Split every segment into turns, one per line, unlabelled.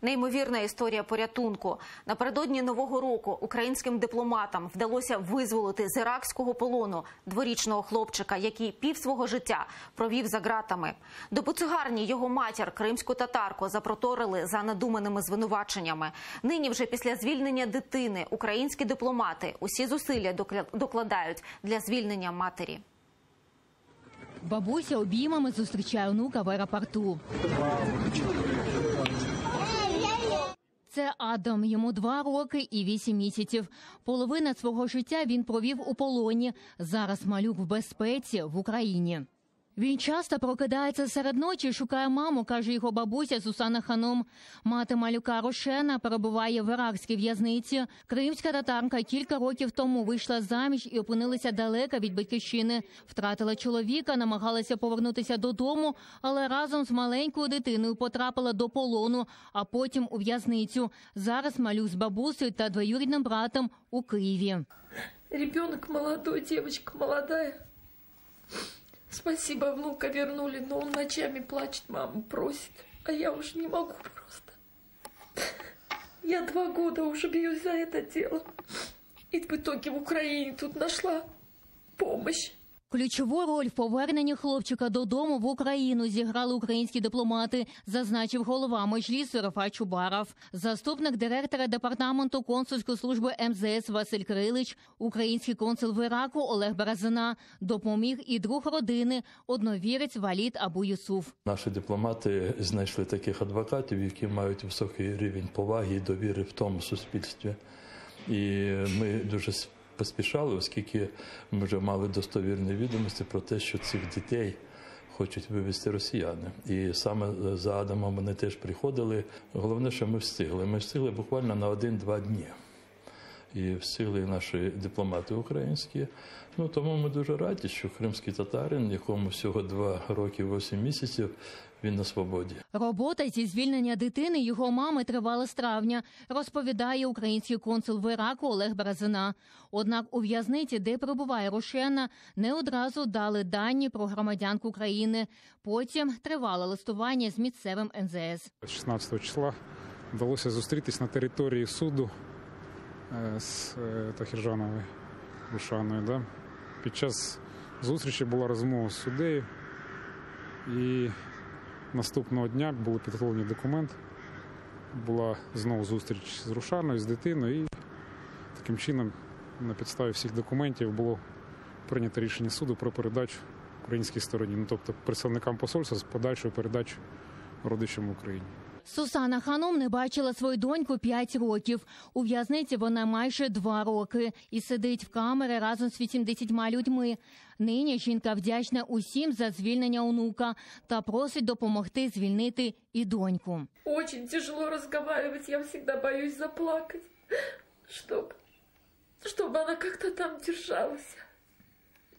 Неймовірна історія порятунку. Напередодні Нового року українським дипломатам вдалося визволити з іракського полону дворічного хлопчика, який пів свого життя провів за ґратами. До буцегарні його матір, кримську татарку, запроторили за надуманими звинуваченнями. Нині вже після звільнення дитини українські дипломати усі зусилля докладають для звільнення матері.
Бабуся обіймами зустрічає онука в аеропорту. Це Адам. Йому 2 роки і 8 місяців. Половина свого життя він провів у полоні. Зараз малюк в безпеці в Україні. Він часто прокидається серед ночі і шукає маму, каже його бабуся Сусана Ханум. Мати малюка Рошена перебуває в іракській в'язниці. Кримська татарка кілька років тому вийшла заміж і опинилася далеко від батьківщини. Втратила чоловіка, намагалася повернутися додому, але разом з маленькою дитиною потрапила до полону, а потім у в'язницю. Зараз малюк з бабусею та двоюрідним братом у Києві.
Ребенок молодой, девочка молодая. Спасибо, внука вернули, но он ночами плачет, маму просит. А я уже не могу просто. Я 2 года уже бьюсь за это дело. И в итоге в Украине тут нашла помощь.
Ключову роль в поверненні хлопчика додому в Україну зіграли українські дипломати, зазначив голова Меджлісу Рафат Чубаров. Заступник директора департаменту консульської служби МЗС Василь Крилич, український консул в Іраку Олег Березина. Допоміг і друг родини, одновірець Валід Абу Юсуф.
Наші дипломати знайшли таких адвокатів, які мають високий рівень поваги і довіри в тому суспільстві. І ми дуже поспішали, оскільки ми вже мали достовірні відомості про те, що цих дітей хочуть вивезти росіяни. І саме за Адамом вони теж приходили. Головне, що ми встигли. Ми встигли буквально на 1-2 дні. І встигли наші дипломати українські. Тому ми дуже раді, що кримський татарин, якому всього 2 роки 8 місяців, він на свободі.
Робота зі звільнення дитини його мами тривала з травня, розповідає український консул в Іраку Олег Березина. Однак у в'язниці, де перебуває Рошена, не одразу дали дані про громадянку України. Потім тривало листування з місцевим МЗС.
16 числа вдалося зустрітись на території суду з Тахіржановою Рушаною. Під час зустрічі була розмова з суддею, і наступного дня були підготовлені документи. Була знову зустріч з Рушаною, з дитиною, і таким чином на підставі всіх документів було прийнято рішення суду про передачу українській стороні, тобто представникам посольства з подальшою передачою родичам в Україні.
Сусана Ханум не бачила свою доньку 5 років. У в'язниці вона майже 2 роки і сидить в камері разом з 80 людьми. Нині жінка вдячна усім за звільнення онука та просить допомогти звільнити і доньку.
Очень тяжело разговаривать, я всегда боюсь заплакать, чтобы она как-то там держалась.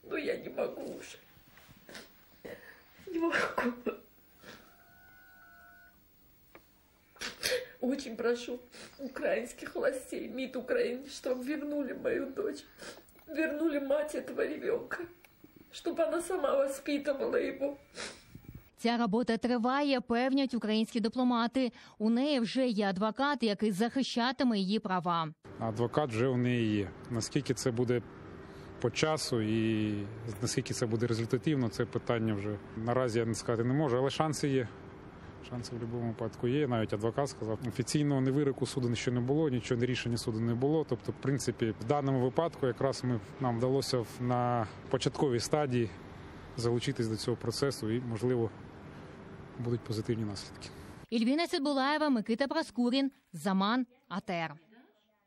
Но я не могу уже. Не могу. Очень прошу украинских властей, МИД Украины, чтобы вернули мою дочь, вернули мать этого ребенка, чтобы она сама воспитывала его.
Ця робота триває, певнять українські дипломати. У неї вже є адвокат, який захищатиме її права.
Адвокат вже у неї є. Наскільки це буде по часу і наскільки це буде результативно, це питання вже наразі я сказати не можу, але шанси є. Шанси в будь-якому випадку є, навіть адвокат сказав. Офіційного ні вироку суду ще не було, нічого, ні рішення суду не було. Тобто, в принципі, в даному випадку якраз нам вдалося на початковій стадії залучитись до цього процесу і, можливо, будуть позитивні наслідки.
Ільвіна Сидбулаєва, Микита Проскурін, Заман, АТR.